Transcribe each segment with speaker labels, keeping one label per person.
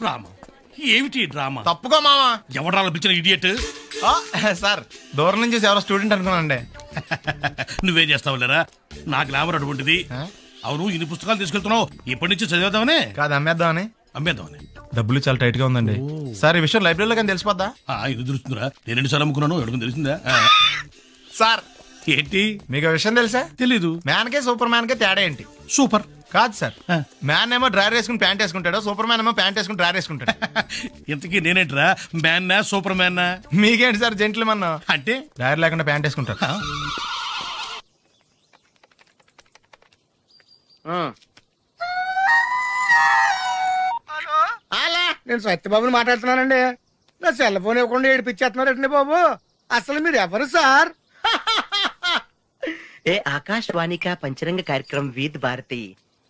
Speaker 1: Drama ఏమిటి drama?
Speaker 2: తప్పుకో మావా.
Speaker 1: ఎవడా పిలిచిన ఇడియట్?
Speaker 2: సార్ దూరం నుంచి ఎవరో స్టూడెంట్ అనుకున్నానండి.
Speaker 1: నువ్వేం చేస్తావు లేరా? నా గ్లామర్ అటువంటిది. అవును, ఇన్ని పుస్తకాలు తీసుకెళ్తున్నావు, ఇప్పటి నుంచి చదివేద్దామనే
Speaker 2: కాదు అమ్మేద్దామని.
Speaker 1: అమ్మేద్దామని.
Speaker 2: డబ్బులు చాలా టైట్ గా ఉందండి సార్. ఈ విషయం లైబ్రరీలో కానీ తెలిసిపోద్దా?
Speaker 1: ఇది తెలుస్తుందిరా, నేను 2 సార్లు అమ్ముకున్నాను, ఎడుకుని తెలిసిందా?
Speaker 2: సార్
Speaker 1: ఏంటి
Speaker 2: మీకు ఆ విషయం తెలుసా?
Speaker 1: తెలీదు.
Speaker 2: మ్యాన్ కే సూపర్ మ్యాన్ కే తేడా ఏంటి?
Speaker 1: సూపర్
Speaker 2: కాదు సార్, మ్యాన్ ఏమో డ్రైర్ వేసుకుని ప్యాంట్ వేసుకుంటాడు, సూపర్ మ్యాన్ ఏమో ప్యాంట్ వేసుకుని డ్రైర్ వేసుకుంటాడు.
Speaker 1: ఇంతకీ నేనేంట్రా, మ్యాన్నా సూపర్ మ్యాన్నా?
Speaker 2: మీకేంటి సార్ జెంట్లమన్
Speaker 1: అంటే
Speaker 2: డ్రైర్ లేకుండా ప్యాంట్ వేసుకుంటాడు.
Speaker 3: అలా నేను సత్యబాబుని మాట్లాడుతున్నానండి. నా సెల్ ఫోన్ ఇవ్వకుండా ఏడిపించేస్తున్నారండి బాబు. అసలు మీరు ఎవరు సార్?
Speaker 4: ये आकाशवाणी का पंचरंग कार्यक्रम विद भारती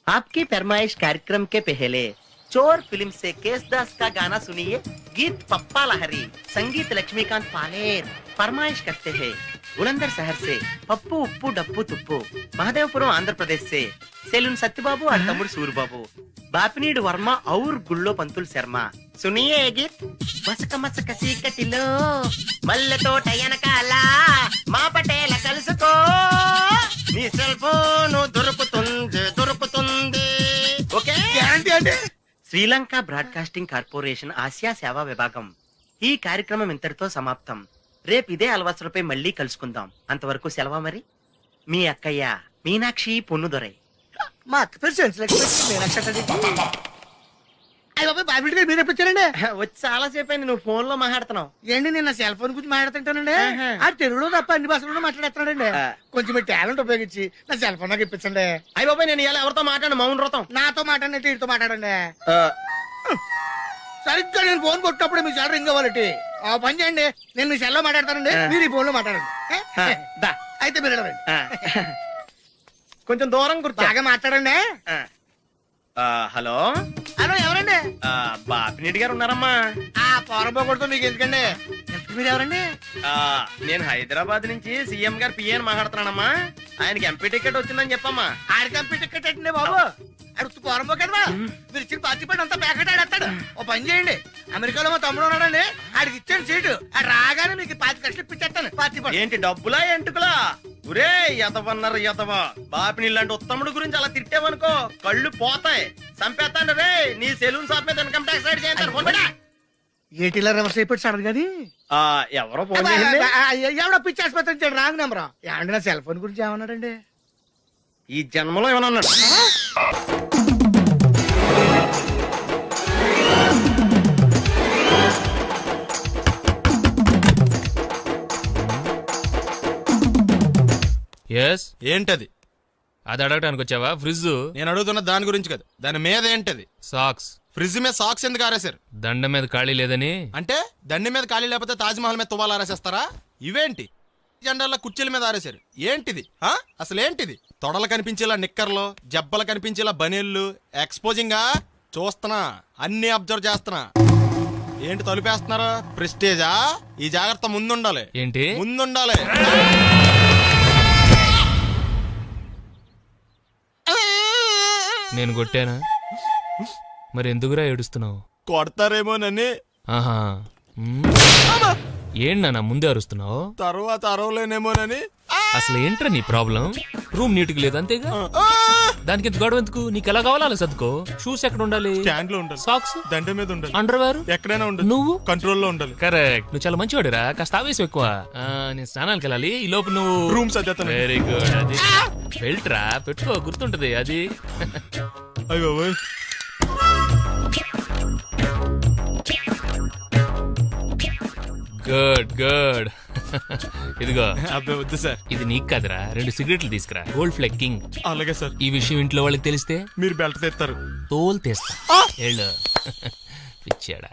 Speaker 4: आपकी फरमाइश कार्यक्रम के पहले चोर फिल्म से केसदास का गाना सुनिए. गीत पप्पा लहरी, संगीत लक्ष्मीकांत पालेर. फरमाइश करते हैं बुलंदर शहर से पप्पू उप्पू डप्पू तुप्पू, महादेवपुरम आंध्र प्रदेश से सेलून सत्यबाबू और तमुड़ सूरबाबू, बापिनीड वर्मा और गुल्लो पंतुल शर्मा. सुनिए ये गीत. మసక మసక చీకటిలో మల్లెతో టయనకాల మా పటేల కలుసుకో, నీ సెల్ ఫోన్ దొరుకుతుంది. ఓకే.
Speaker 3: గ్యారంటీ అండి.
Speaker 4: శ్రీలంక బ్రాడ్కాస్టింగ్ కార్పొరేషన్ ఆసియా సేవా విభాగం. ఈ కార్యక్రమం ఇంతటితో సమాప్తం. రేపు ఇదే అలవాసులపై మళ్ళీ కలుసుకుందాం. అంతవరకు సెలవా మరి. మీ అక్కయ్య మీనాక్షి పొన్నుదొరై.
Speaker 3: మా అక్క పేరు సెన్స్లక్ష్మి. అయ్య బాబు బాబీ గారు మీరు ఎప్పుడు వచ్చారండి?
Speaker 4: వచ్చి చాలా సేపు అయింది, నువ్వు ఫోన్ లో మాట్లాడుతున్నావు.
Speaker 3: ఏంటి నేను నా సెల్ ఫోన్ గురించి మాట్లాడుతుంటానండి. ఆ తెలుగులో తప్ప అన్ని భాషల్లో మాట్లాడేస్తున్నాడండి. కొంచెం మీ టాలెంట్ ఉపయోగించి నా సెల్ ఫోన్ నాకు ఇప్పించండి.
Speaker 4: అయ్య బాబాయ్, నేను ఇలా ఎవరితో మాట్లాడు? మౌన్ వ్రతం.
Speaker 3: నాతో మాట్లాడినట్టు వీటితో మాట్లాడండి. సరిగ్గా నేను ఫోన్ కొట్టినప్పుడు మీ సెల్ రింగ్ అవ్వాలంటే ఆ పని చేయండి. నేను మీ సెల్లో మాట్లాడతానండి, మీరు ఈ ఫోన్ లో మాట్లాడండి. అయితే మీరు వెళ్ళండి.
Speaker 4: కొంచెం దూరం గుర్తు
Speaker 3: బాగా మాట్లాడండి.
Speaker 4: హలో
Speaker 3: హలో, ఎవరండి?
Speaker 4: బాపినీటి గారు ఉన్నారమ్మా?
Speaker 3: ఆ పొరపోకూడదు, మీకు ఎందుకండి? ఎంత మీరు ఎవరండి?
Speaker 4: నేను హైదరాబాద్ నుంచి సీఎం గారు పిఏని మాట్లాడుతున్నానమ్మా. ఆయనకి ఎంపీ టికెట్ వచ్చిందని చెప్పమ్మా.
Speaker 3: ఆడికి ఎంపీ టికెట్ అండి బాబు. అడుగుతూ పోరంబో కదా, మీరు ఇచ్చిన పార్టీ అంతా ప్యాకెట్ ఆడేస్తాడు. ఓ పని చేయండి, అమెరికాలో మా తమ్ముడు ఉన్నాడండి, ఆడికి ఇచ్చాను సీటు. ఆడు రాగానే మీకు 5 లక్షలు ఇప్పించేస్తాను పార్టీ పని.
Speaker 4: ఏంటి డబ్బులా ఎంటుకులా? ఒరే ఎదవన్నారు ఎదవ. బాపిని లాంటి ఉత్తముడు గురించి అలా తిట్టావనుకో కళ్ళు పోతాయి, చంపేస్తాను రే. నీ సెలూన్ షాప్ మీద ఇన్కమ్ ట్యాక్స్ రైడ్ చేయండి.
Speaker 3: ఏటీలో రివర్స్ అయిపోయి సడన్ గది
Speaker 4: ఎవరో ఫోన్ చేసింది.
Speaker 3: ఎవడో పిచ్చి ఆసుపత్రి ఇచ్చాడు, రాంగ్ నెంబర్. ఏమండి నా సెల్ ఫోన్ గురించి ఏమన్నాడండి?
Speaker 4: ఈ జన్మలో ఏమన్నా అన్నాడు?
Speaker 2: ఏంటది?
Speaker 5: అది అడగటానికి వచ్చావా? ఫ్రిడ్జ్.
Speaker 2: నేను అడుగుతున్న దాని గురించి కదా, దాని మీద ఏంటది?
Speaker 5: సాక్స్.
Speaker 2: ఫ్రిడ్జ్ మీద సాక్స్ ఎందుకు ఆరేశారు?
Speaker 5: దండ మీద ఖాళీ లేదని.
Speaker 2: అంటే దండి మీద ఖాళీ లేకపోతే తాజ్మహల్ మీద తువ్వాలు ఆరేసేస్తారా? ఇవేంటి జెండాల కుర్చీల మీద ఆరేశారు? ఏంటిది అసలు ఏంటిది? తొడలు కనిపించేలా నిక్కర్లు, జబ్బలు కనిపించేలా బనీళ్లు, ఎక్స్పోజింగా చూస్తున్నా, అన్ని అబ్జర్వ్ చేస్తున్నా. ఏంటి తలుపేస్తున్నారు? ప్రెస్టేజా? ఈ జాగ్రత్త ముందుండాలి.
Speaker 5: ఏంటి
Speaker 2: ముందుండాలి?
Speaker 5: నేను కొట్టానా? మరి ఎందుకురా ఏడుస్తున్నావు?
Speaker 2: కొడతారేమోనని.
Speaker 5: ఆహా, ఏంటన్నా ముందే అరుస్తున్నావు?
Speaker 2: తర్వాత అరవలేనేమోనని.
Speaker 5: అసలు ఏంట్రా నీ ప్రాబ్లం? రూమ్ నీట్గా లేదు అంతేగా, దానికి ఎంత గొడవ ఎందుకు? నీకు ఎలా కావాలో అలా సర్దుకో. షూస్ ఎక్కడ ఉండాలి?
Speaker 2: స్టాండ్ లో ఉండాలి.
Speaker 5: సాక్స్
Speaker 2: దండ మీద ఉండాలి.
Speaker 5: అండర్వేర్
Speaker 2: ఎక్కడైనా ఉండాలి.
Speaker 5: నువ్వు
Speaker 2: కంట్రోల్ లో ఉండాలి.
Speaker 5: కరెక్ట్. నువ్వు చాలా మంచివాడురా, కాస్త ఆవేశం ఎక్కువ. నేను స్నానానికి వెళ్ళాలి, ఈ లోపు నువ్వు
Speaker 2: రూమ్ సర్దేస్తాను.
Speaker 5: Very good. అది బెల్ట్ రా, పెట్టుకో, గుర్తుంటది అది.
Speaker 2: అయ్యో
Speaker 5: గుడ్ గుడ్. ఇదిగో.
Speaker 2: అబ్బాయి వద్దు సార్.
Speaker 5: ఇది నీకు కాదురా, 2 సిగరెట్లు తీసుకురా. గోల్డ్ ఫ్లెక్కింగ్.
Speaker 2: అలాగే సార్.
Speaker 5: ఈ విషయం ఇంట్లో వాళ్ళకి తెలిస్తే
Speaker 2: మీరు బెల్ట్ తెస్తారు.
Speaker 5: తోలు తీస్తా. వెళ్ళు. పిచ్చాడా.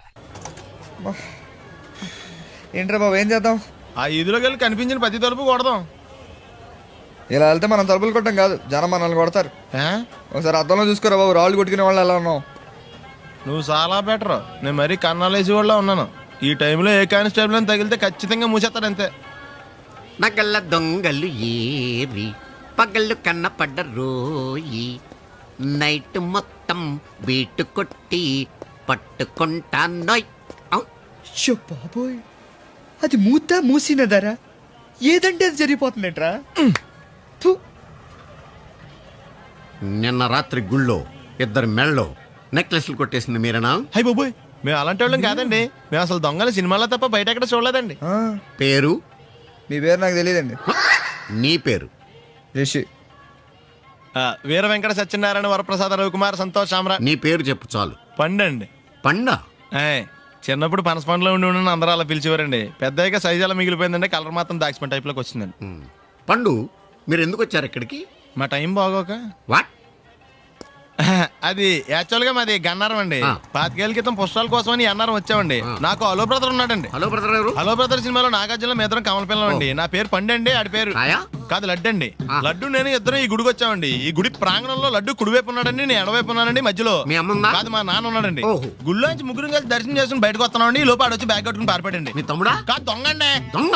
Speaker 6: ఏంట్రా బాబు, ఏం చేద్దాం?
Speaker 2: ఆ ఈదులోకి వెళ్ళి కనిపించిన ప్రతి తలుపు కొడదాం.
Speaker 6: ఇలా వెళ్తే మనం తలుపులు కొట్టం కాదు, జనం మనల్ని కొడతారు. ఒకసారి అద్దంలో చూసుకోరా బాబు, రాళ్ళు కొట్టుకునే వాళ్ళు ఎలా ఉన్నావు?
Speaker 2: నువ్వు చాలా బెటర్. నేను మరీ కన్నాలేసి వాళ్ళ ఉన్నాను. ఈ టైంలో ఏ కానిస్టేబుల్ అని తగిలితే ఖచ్చితంగా మూసేస్తాడు అంతే.
Speaker 7: నగల దొంగలు ఏరి పగళ్ళు కన్నపడ్డ రోయి, నైట్ మొత్తం బీటు కొట్టి పట్టుకుంటానోయ్
Speaker 6: షో బాబోయ్, అది మూసినదరా ఏదంటే అది జరిగిపోతుందేంట్రా. థు.
Speaker 7: నిన్న రాత్రి గుళ్ళో ఇద్దరు మెళ్ళో నెక్లెస్లు కొట్టేసింది మీరేనా?
Speaker 2: హై బాబోయ్, మేము అలాంటి వాళ్ళం కాదండి. మేము అసలు దొంగలు సినిమాలో తప్ప బయట ఎక్కడ చూడలేదండి.
Speaker 6: ఆ,
Speaker 7: పేరు?
Speaker 6: మీ పేరు నాకు తెలియదండి.
Speaker 7: నీ పేరు?
Speaker 6: రిషి.
Speaker 2: వీర వెంకట సత్యనారాయణ వరప్రసాద రవికుమార్ సంతోష్ సామ్రా.
Speaker 7: నీ పేరు చెప్పు చాలు.
Speaker 2: పండండి.
Speaker 7: పండా?
Speaker 2: చిన్నప్పుడు పనస పండులో ఉండి అందరూ అలా పిలిచేవారండి. పెద్దగా సైజ్ అలా మిగిలిపోయిందండి, కలర్ మాత్రం దాక్సిపెన్ టైప్లోకి వచ్చిందండి.
Speaker 7: పండు, మీరు ఎందుకు వచ్చారు ఇక్కడికి?
Speaker 2: మా టైం బాగోక.
Speaker 7: వాట్?
Speaker 2: అది యాక్చువల్ గా మాది గన్నారం అండి. 25 ఏళ్ల క్రితం పుస్తకాల కోసం అని అన్నారం వచ్చామండి. నాకు హలో బ్రదర్ ఉన్నాడండి.
Speaker 7: హలో బ్రదర్ ఎవరు?
Speaker 2: హలో బ్రదర్ సినిమాలో నాగార్జున మేదరం కమల పిల్లం అండి. నా పేరు పండండి, ఆడి పేరు
Speaker 7: రాయా?
Speaker 2: కాదు లడ్డు అండి. లడ్డు నేను ఇద్దరు ఈ గుడికి వచ్చామండి. ఈ గుడి ప్రాంగణంలో లడ్డు కుడివైపు ఉన్నాడండి, నేను ఎడవైపు ఉన్నానండి. మధ్యలో
Speaker 7: మీ అమ్మ?
Speaker 2: కాదు మా నాన్న ఉన్నాడండి.
Speaker 7: ఓహో.
Speaker 2: గుళ్ళో నుంచి ముగ్గురు కలిసి దర్శనం చేసుకుని బయటకు వస్తున్నామండి. ఈ లోపు ఆడొచ్చి బ్యాగ్ కట్టుకుని పారిపోయాడండి.
Speaker 7: మీ తమ్ముడా?
Speaker 2: కాదు దొంగండి.
Speaker 7: దొంగ?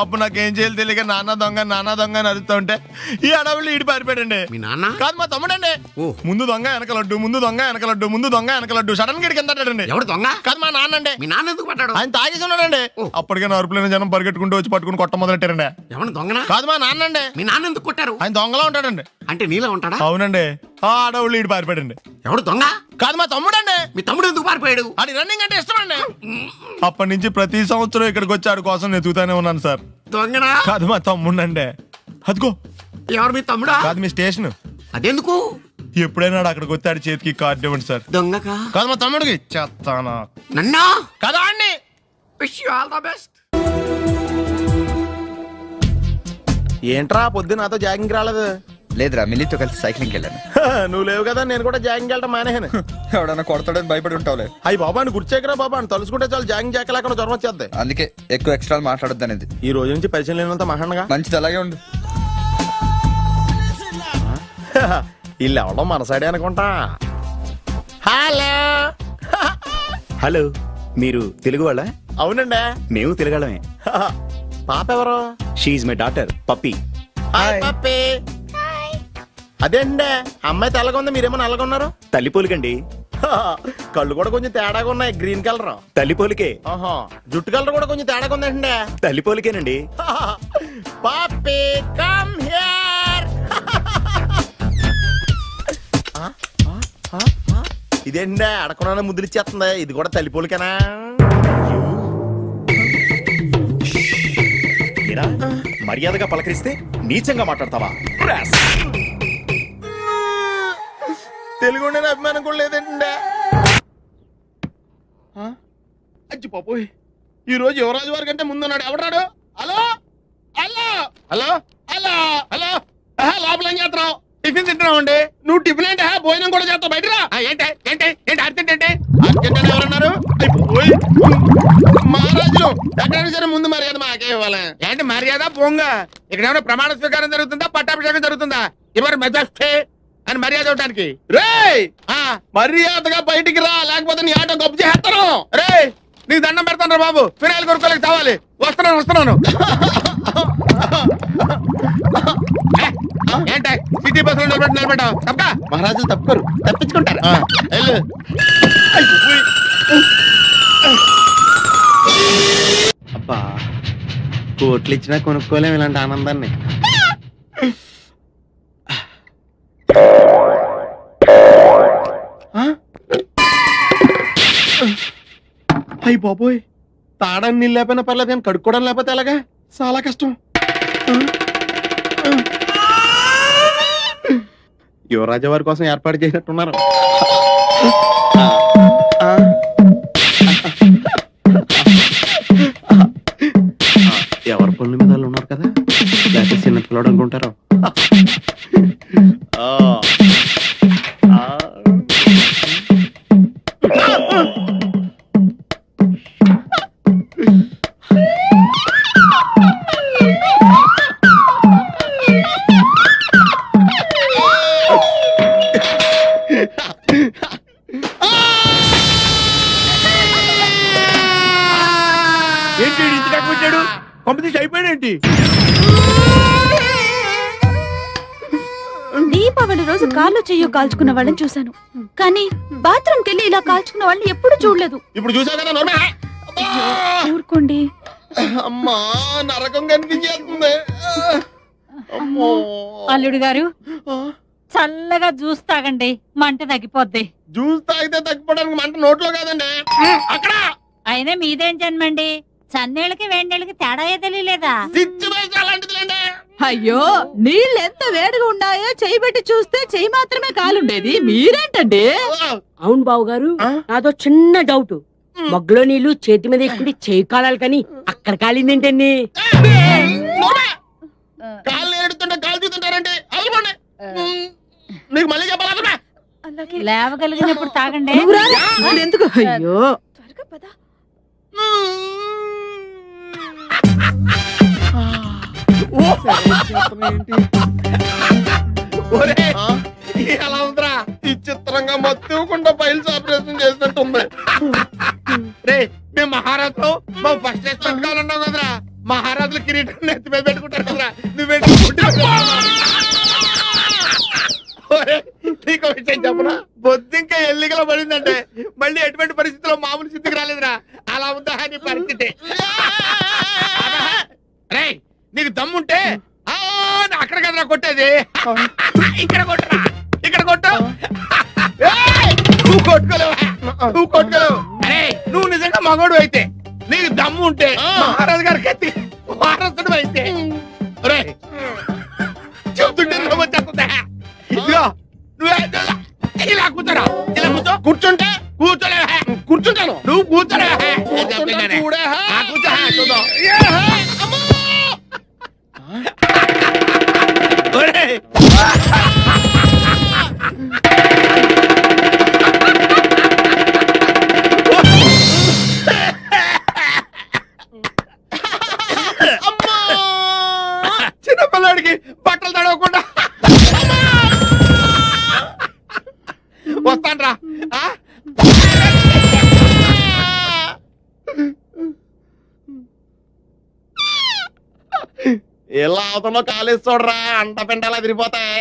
Speaker 2: అప్పుడు నాకేం చేయాలి తెలియక నాన్న దొంగ అని అరుస్తూ ఉంటే ఈ అడవులు ఈడి పారిపోయాడండి.
Speaker 7: మీ నాన్న?
Speaker 2: కాదు మా తమ్ముడండి.
Speaker 7: ఓ.
Speaker 2: ముందు దొంగ వెనక లడ్డు, ముందు దొంగ వెనక లడ్డు, ముందు దొంగ వెనక లడ్డు. సడన్ గా కిందండి.
Speaker 7: ఎవడు దొంగ?
Speaker 2: కాదు మా నాన్న అండి.
Speaker 7: మీ నాన్న ఎందుకు పట్టాడు?
Speaker 2: ఆయన తాగేసి ఉన్నాడండి. అప్పటికే నరుపులైన జనం పరిగెట్టుకుంటూ వచ్చి పట్టుకుని కొట్ట మొదలెట్టారండి.
Speaker 7: ఎవడు దొంగనా?
Speaker 2: కాదు మా నాన్న అండి.
Speaker 7: మీ నాన్న ఎందుకు కొట్టారు?
Speaker 2: ఆయన దొంగలా ఉంటాడండి.
Speaker 7: అంటే నీలా ఉంటాడా?
Speaker 2: అవునండి. ఆ అడవులు ఈడు పారిపోయాడండి.
Speaker 7: ఎవడు దొంగ?
Speaker 2: కాదు మా తమ్ముడండి.
Speaker 7: మీ తమ్ముడు ఎందుకు పారిపోయాడు?
Speaker 2: అది రన్నింగ్ అంటే ఇష్టం అండి. అప్పటి నుంచి ప్రతి సంవత్సరం ఇక్కడికి వచ్చి ఆడి కోసం వెతుకుతానే ఉన్నాను సార్.
Speaker 7: దొంగనా?
Speaker 2: కాదు మా తమ్ముడండి. అదిగో.
Speaker 7: ఎవరు మీ తమ్ముడా?
Speaker 2: కాదు మీ స్టేషన్.
Speaker 7: అదెందుకు?
Speaker 2: ఎప్పుడైనా అక్కడికి వచ్చి ఆడి చేతికి కార్డు ఇవ్వండి సార్.
Speaker 7: దొంగకా?
Speaker 2: కాదు మా తమ్ముడికి చెత్తానా.
Speaker 7: నన్నా?
Speaker 2: కదా అండి.
Speaker 7: Wish you all the best.
Speaker 2: ఏంట్రా పొద్దున నాతో జాగింగ్ రాలేదు?
Speaker 6: లేదురా, మిల్లీతో కలిసి సైక్లింగ్కి వెళ్ళాను.
Speaker 2: నువ్వు లేవు కదా, నేను కూడా జాగింగ్ వెళ్ళడం మానేహాను.
Speaker 6: ఎవడన్నా కొడతాడని భయపడి ఉంటావులే.
Speaker 2: అయ్యి బాబా అని గుర్చేకరా బాబా అని తలుసుకుంటే చాలు జాగింగ్ చేయలేకుండా జ్వరం వచ్చేద్ది.
Speaker 6: అందుకే ఎక్కువ ఎక్స్ట్రా మాట్లాడొద్దు అనేది.
Speaker 2: ఈ రోజు నుంచి పరిచయం లేనంత మహాన్గా
Speaker 6: మంచిది, అలాగే ఉండు.
Speaker 2: వీళ్ళు ఎవడో మన సైడే అనుకుంటా. హలో.
Speaker 8: హలో, మీరు తెలుగు వాళ్ళ?
Speaker 2: అవునండి,
Speaker 8: మేము తెలుగాళ్ళమే.
Speaker 2: పాప ఎవరు?
Speaker 8: She my daughter Pappi.
Speaker 2: Hi Pappi. అదేండి అమ్మాయి తెల్లగా ఉంది, మీరేమో నల్లగా ఉన్నారు.
Speaker 8: తల్లిపోలికండి.
Speaker 2: కళ్ళు కూడా కొంచెం తేడాగా ఉన్నాయి, గ్రీన్ కలర్.
Speaker 8: తల్లిపోలికే.
Speaker 2: ఆహా, జుట్టు కలర్ కూడా కొంచెం తేడాగా ఉందండి.
Speaker 8: తల్లిపోలికేనండి.
Speaker 2: పప్పి కమ్ హియర్. ఇదేంటి అడగకుండా ముద్దులు ఇచ్చేస్తుంది, ఇది కూడా తల్లిపోలికేనా?
Speaker 8: ఏరా, మర్యాదగా పలకరిస్తే నీచంగా మాట్లాడతావా?
Speaker 2: తెలుగు అభిమానం కూడా లేదండి. అచ్చి పాపోయ్, ఈ రోజు యువరాజు వారి కంటే ముందున్నాడు. ఎవడాడు? Hello hello hello hello hello. లోపల ఏం చేస్తున్నావు? టిఫిన్ తింటున్నావు అండి. నువ్వు టిఫిన్ అంటే భోజనం కూడా చేస్తావు. బయటరా. ఏంటి ఏంటి ఏంటి అర్జెంట్ ఏంటి? అర్జెంట్ అంటే ఎవరన్నారు? మహారాజులు ఎక్కడ సరే ముందు మర్యాద మాకే ఇవ్వాలి. ఏంటి మర్యాద? పోంగ ఇక్కడ ఏమైనా ప్రమాణ స్వీకారం జరుగుతుందా, పట్టాభిషేకం జరుగుతుందా? ఎవరు మెజాస్టే అని మర్యాద ఇవ్వడానికి? రే మర్యాదగా బయటికి రా, లేకపోతే నీ ఆటో గొప్ప చేస్తాను. రే నీకు దండం పెడతాను రా బాబు, ఫినాయిల్ కొనుక్కోలేక కావాలి. వస్తున్నాను. ఏంట సిటీ బస్ లో నిలబెట్టావు? తప్ప మహారాజులు తప్పుకోరు, తప్పించుకుంటారు.
Speaker 3: అబ్బా, కోట్లు ఇచ్చినా కొనుక్కోలేము ఇలాంటి ఆనందాన్ని.
Speaker 2: అయ్యి బాబోయ్, తాడానికి నీళ్ళు లేకపోయినా పర్లేదు కానీ కడుక్కోవడం లేకపోతే ఎలాగా? చాలా కష్టం. యువరాజు వారి కోసం ఏర్పాటు చేసినట్టున్నారు. ఎవరి పనుల మీద వాళ్ళు ఉన్నారు కదా, లేకపోతే చిన్న పిల్లడు అనుకుంటారు. ఏంటి ఇంటి దాకా వచ్చాడు? కాంపిటీషన్ అయిపోయాడేంటి?
Speaker 9: దీప దీపావళి రోజు కాళ్ళు చెయ్యో కాల్చుకున్న వాళ్ళని చూశాను, కానీ బాత్రూమ్ కెళ్ళి ఇలా కాల్చుకున్న వాళ్ళని ఎప్పుడు చూడలేదు.
Speaker 2: ఇప్పుడు చూసావు కదా నోర్మే.
Speaker 9: ఊరుకోండి.
Speaker 2: అమ్మా నరకం కనిపించేస్తుంది. అమ్మో.
Speaker 10: అల్లుడు గారు చల్లగా జ్యూస్ తాగండి, మంట తగ్గిపోద్ది.
Speaker 2: జ్యూస్ తాగితే తగ్గిపోవడానికి మంట నోట్లో కాదండి అక్కడ.
Speaker 10: అయినా మీదేం జన్మండి, చన్నీళ్ళకి వేడినీళ్ళకి తేడా తెలియలేదా?
Speaker 2: అలాంటిదిలేండి.
Speaker 9: అయ్యో, నీళ్ళు ఎంత వేడిగా ఉన్నాయో చెయ్యి పెట్టి చూస్తే చెయ్యి మాత్రమే కాలుండేది, మీరేంటండి?
Speaker 10: అవును బావు గారు, నాదో చిన్న డౌట్. మగ్గులో నీళ్లు చేతి మీద ఎక్కువ చేయి కాలాలి, కానీ అక్కడ కాలిందేంటండి?
Speaker 2: కాళ్ళు ఏడుతుంటే కాలు చూస్తుంటారండి. అయిపోండి, నీకు మళ్ళీ చెప్పాలి.
Speaker 10: లేవగలిగినప్పుడు తాగండి.
Speaker 9: ఎందుకు? అయ్యో త్వరగా పద.
Speaker 2: ఎలా ఉందిరా? ఈ చిత్రంగా మత్తుకుండా ఫైల్స్ ఆపరేషన్ చేసినట్టుంది. రే మేము మహారాజులు, మా ఫస్ట్ ఎస్టేట్ కావాలన్నావు కదరా. మహారాజులు కిరీటం నెత్తి మీద పెట్టుకుంటారు కదరా. నువ్వేంటి నీకు విషయం చెప్పనా? బొద్దింకా ఎల్లిగల పడిందంటే మళ్ళీ ఎటువంటి పరిస్థితిలో మామూలు స్థితికి రాలేదురా. అలా ఉందా నీ పరిస్థితి? రే నీకు దమ్ముంటే అక్కడ కదరా కొట్టేది, ఇక్కడ కొట్టరా, ఇక్కడ కొట్టు. నువ్వు కొట్టుకోలేవు, నువ్వు కొట్టుకోలేవు. అరే నువ్వు నిజంగా మగోడు అయితే, నీకు దమ్ము ఉంటే మహారాజు గారికి ఎత్తి వారసుడు అయితే చెప్తుంటే వచ్చేస్తుందా? ఇదిగో నువ్వే ఇలా కూర్చోరా, ఇలా కూర్చో. కూర్చుంటే కూర్చోలేవా? కూర్చుంటాను. నువ్వు కూర్చోలేవా? కూర్చో. చిన్నపిల్లాడికి బట్టలు తడవకుండా వస్తాన్రా. ఎలా అవుతుందో కాలేజ్ చూడరా, అంట పెంటలా తిరిగిపోతాయి.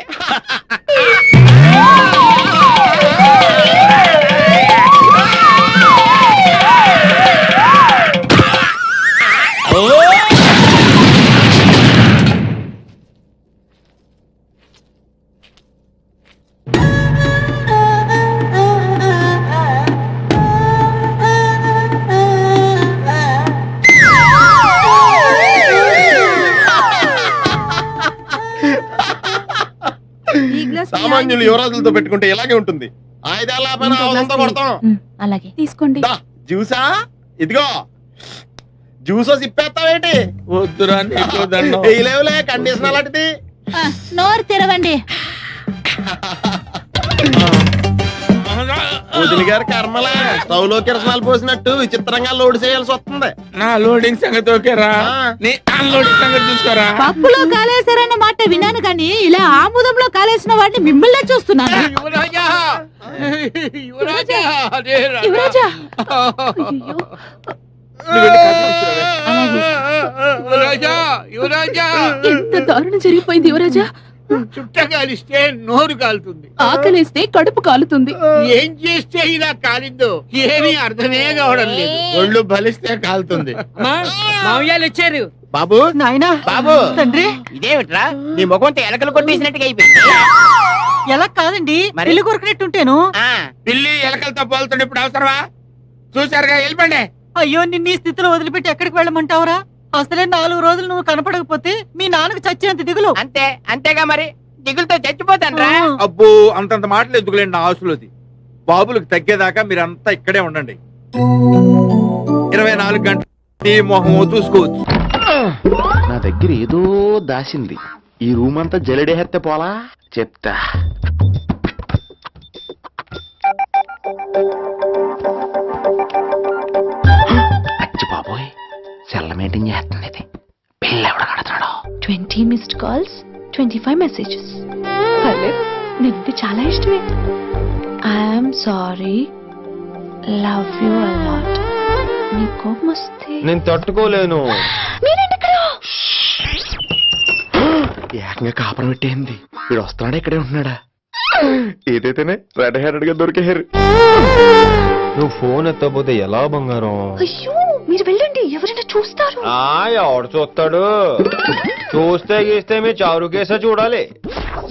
Speaker 2: సామాన్యులు యువరాజులతో పెట్టుకుంటే ఇలాగే ఉంటుంది. ఆయుధాలతో కొడతాం.
Speaker 9: అలాగే తీసుకోండి.
Speaker 2: జ్యూసా? ఇదిగో జ్యూసో సిప్పేస్తావేంటి? వద్దురా, లేవులే కండిషన్ అలాంటిది.
Speaker 9: నోరు తెరవండి.
Speaker 2: వదిలి గారి కర్మలే, స్టవ్ లో కిరసనాలు పోసినట్టు విచిత్రంగా లోడ్ చేయాల్సి వస్తుంది. నా లోడింగ్ సంగతి ఓకేరా, నీ అన్లోడింగ్ సంగతి చూసుకోరా.
Speaker 9: పప్పులో కాలేశారన్న మాట విన్నాను, కానీ ఇలా ఆముదంలో కాలేసిన వాడిని మిమ్మల్నే చూస్తున్నాను.
Speaker 2: యువరాజా, యువరాజా,
Speaker 9: యువరాజా,
Speaker 2: యువరాజా, యువరాజా,
Speaker 9: ఎంత దారుణం జరిగిపోయింది యువరాజా.
Speaker 2: చుట్ట కాలిస్తే నోరు కాలుతుంది,
Speaker 9: ఆకలిస్తే కడుపు కాలుతుంది.
Speaker 2: ఏం చేస్తే ఇలా కాలిందో ఏమీ అర్థమే కావడం లేదు. ఒళ్ళు బలిస్తే కాలుతుంది.
Speaker 10: మామయ్యాలు వచ్చారు.
Speaker 2: బాబు,
Speaker 9: నాయనా,
Speaker 2: బాబు,
Speaker 9: తండ్రి,
Speaker 10: ఇదేమిట్రా నీ ముఖంతో ఎలకలు కొట్టేసినట్టుగా అయిపోయింది.
Speaker 9: ఎలా కాదండి, ఇల్లు కొరికినట్టుంటేను.
Speaker 2: పిల్లి ఎలకలతో పోలుతుండే ఇప్పుడు అవసరమా? చూసారుగా, వెళ్ళిపోండి.
Speaker 9: అయ్యో, నిన్ను ఈ స్థితిలో వదిలిపెట్టి ఎక్కడికి వెళ్ళమంటావురా? అసలే 4 రోజులు నువ్వు కనపడకపోతే మీ నాన్నకు చచ్చేంత దిగులు.
Speaker 10: అంతే, అంతేగా మరి, దిగులతో చచ్చిపోతాను రా.
Speaker 8: అబ్బో, అంతంత మాటలు ఎందుకులేండి నా ఆశలోది. బాబులకు తగ్గేదాకా మీరంతా ఇక్కడే ఉండండి. 24 గంటలు ఈ మొహం చూసుకోవచ్చు.
Speaker 11: నా దగ్గర ఏదో దాసింది. ఈ రూమ్ అంతా జలడేహెత్తే పోలా చెప్తా. అచ్చి బాబోయ్, సెల్ల మెయింటైన్ చేస్తుంది ఇది. పిల్ల ఎవడ కడతాడో.
Speaker 9: 20 మిస్డ్ కాల్స్, 25 మెసేజెస్. నీకు చాలా ఇష్టమే. I'm sorry, love you a lot. నీ కోపం వస్తే
Speaker 11: నేను తట్టుకోలేను. ఏకంగా కాపురం పెట్టేంది. వీడు వస్తున్నాడా, ఇక్కడే ఉంటున్నాడా? ఏదైతేనే రెడ్ హ్యాండెడ్ గా దొరికే హెయిర్.
Speaker 8: నువ్వు ఫోన్ ఎత్తపోతే ఎలా బంగారం?
Speaker 9: అయ్యో మీరు వెళ్ళండి, ఎవరైనా చూస్తారు.
Speaker 8: ఎవడు చూస్తాడు? చూస్తే గీస్తే మీ చారు కేసే చూడాలి.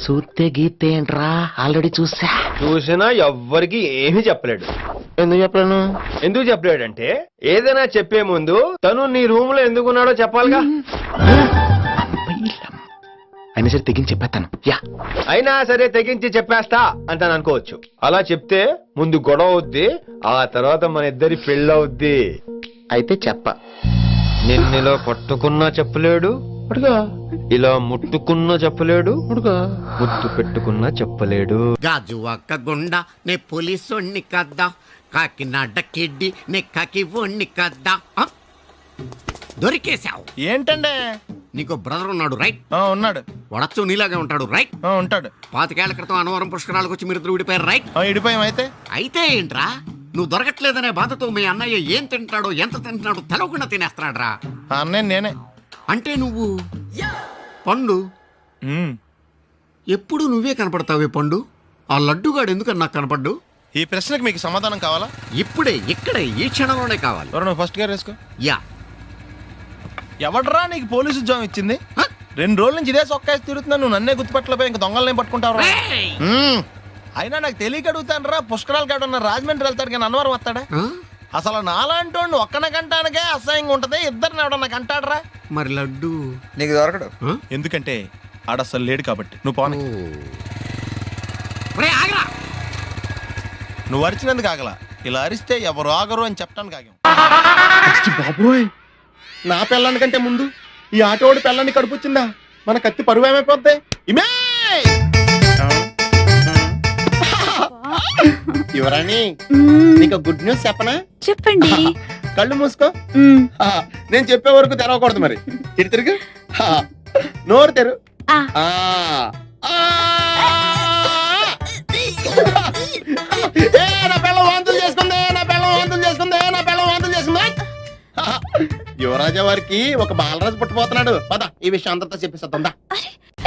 Speaker 11: చూస్తే గీతే ఏంట్రా, ఆల్రెడీ చూసా.
Speaker 8: చూసినా ఎవ్వరికి ఏమీ చెప్పలేడు.
Speaker 11: ఎందుకు చెప్పలేను?
Speaker 8: ఎందుకు చెప్పలేడంటే ఏదైనా చెప్పే ముందు తను నీ రూమ్ లో ఎందుకున్నాడో చెప్పాలిగా.
Speaker 11: అయినా సరే తెగించి చెప్పేస్తాను. యా,
Speaker 8: అయినా సరే తెగించి చెప్పేస్తా అంటాను అనుకోవచ్చు. అలా చెప్తే ముందు గొడవ అవుద్ది, ఆ తర్వాత మన ఇద్దరి పెళ్ళవుద్ది.
Speaker 11: అయితే చెప్ప.
Speaker 8: నిన్నిలా పట్టుకున్నా చెప్పలేడు, ఇలా ముట్టుకున్నా చెప్పలేడు, ముద్దు పెట్టుకున్నా చెప్పలేడు.
Speaker 7: గాజు ఒక్క గుండ నే పోలీసోణ్ణి కద్దా, కాకినాడ కిడ్డి నే కాకి ఓణ్ణి కద్దా. దొరికేశావు.
Speaker 2: ఏంటండి?
Speaker 7: నీకు బ్రదర్ ఉన్నాడు రైట్?
Speaker 2: ఉన్నాడు.
Speaker 7: వడచ్చు నీలాగే ఉంటాడు రైట్?
Speaker 2: ఉంటాడు.
Speaker 7: 25 ఏళ్ల క్రితం అనవరం పుష్కరాలకు వచ్చి మీరిద్దరు విడిపోయారు రైట్?
Speaker 2: ఇడిపోయాం. అయితే
Speaker 7: ఏంట్రా, నువ్వు దొరకట్లేదనే బాధతో మీ అన్నయ్య ఏం తింటాడో ఎంత తింటున్నాడో తెలవకుండా తినేస్తున్నాడ్రా.
Speaker 2: అన్నయ్య నేనే.
Speaker 7: అంటే నువ్వు పండు ఎప్పుడు నువ్వే కనపడతావే పండు. ఆ లడ్డుగాడు ఎందుకని నాకు కనపడ్డు?
Speaker 2: ఈ ప్రశ్నకు మీకు సమాధానం కావాలా?
Speaker 7: ఇప్పుడే ఇక్కడే ఈ క్షణంలోనే కావాలి.
Speaker 2: నువ్వు ఫస్ట్ గేర్ వేసుకో.
Speaker 7: యా.
Speaker 2: ఎవడరా నీకు పోలీసు ఉద్యోగం ఇచ్చింది? 2 రోజుల నుంచి ఇదే సొక్కేసి తిరుగుతున్నా, నువ్వు నన్నే గుర్తుపట్టలేపోయి ఇంక దొంగలనే పట్టుకుంటావు. అయినా నాకు తెలియక అడుగుతాను రా, పుష్కరాలు కాడున్న రాజమండ్రి వెళ్తాడు కానీ అన్నవరం వస్తాడా? అసలు నాలాంటి ఒక్కన కంటానికే అసహ్యంగా ఉంటది, ఇద్దరిని ఎవడన్నా కంటాడరా?
Speaker 7: మరి లడ్డు
Speaker 6: నీకు దొరకడు.
Speaker 2: ఎందుకంటే ఆడసలు లేడు కాబట్టి. నువ్వు పోనీ. నువ్వు అరిచినందుకు ఆగల, ఇలా అరిస్తే ఎవరు ఆగరు అని చెప్పడానికి ఆగాం. బాబోయ్, నా పిల్లానికంటే ముందు ఈ ఆటోడి పిల్లాన్ని కడుపుచ్చిందా? మన కత్తి పరువు ఏమైపోద్ది? ఇమే యువరాణి, నీకు గుడ్ న్యూస్ చెప్పనా?
Speaker 9: చెప్పండి.
Speaker 2: కళ్ళు మూసుకో. నేను చెప్పే వరకు తెరవకూడదు. మరి తిరుగు. నోరు తెరు. నా పిల్ల వాంతులు చేసుకుందే, నా పిల్ల వాంతులు చేసుకుందే, నా పిల్ల వాంతులు చేసుకుందే. యువరాజా వారికి ఒక బాలరాజు పుట్టబోతున్నాడు. పద ఈ విషయం అందరితో చెప్పేస్తుందా?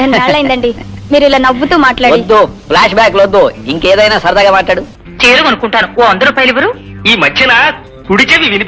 Speaker 9: ఎన్నాళ్ళైందండి మీరు ఇలా నవ్వుతూ మాట్లాడి.
Speaker 4: వద్దు, ఫ్లాష్ బ్యాక్ వద్దు, ఇంకేదైనా సరదాగా మాట్లాడు.
Speaker 10: చేరువనుకుంటాను. ఓ 100 రూపాయలు ఇవ్వరు. ఈ మధ్యన కుడి చెవి వినిపి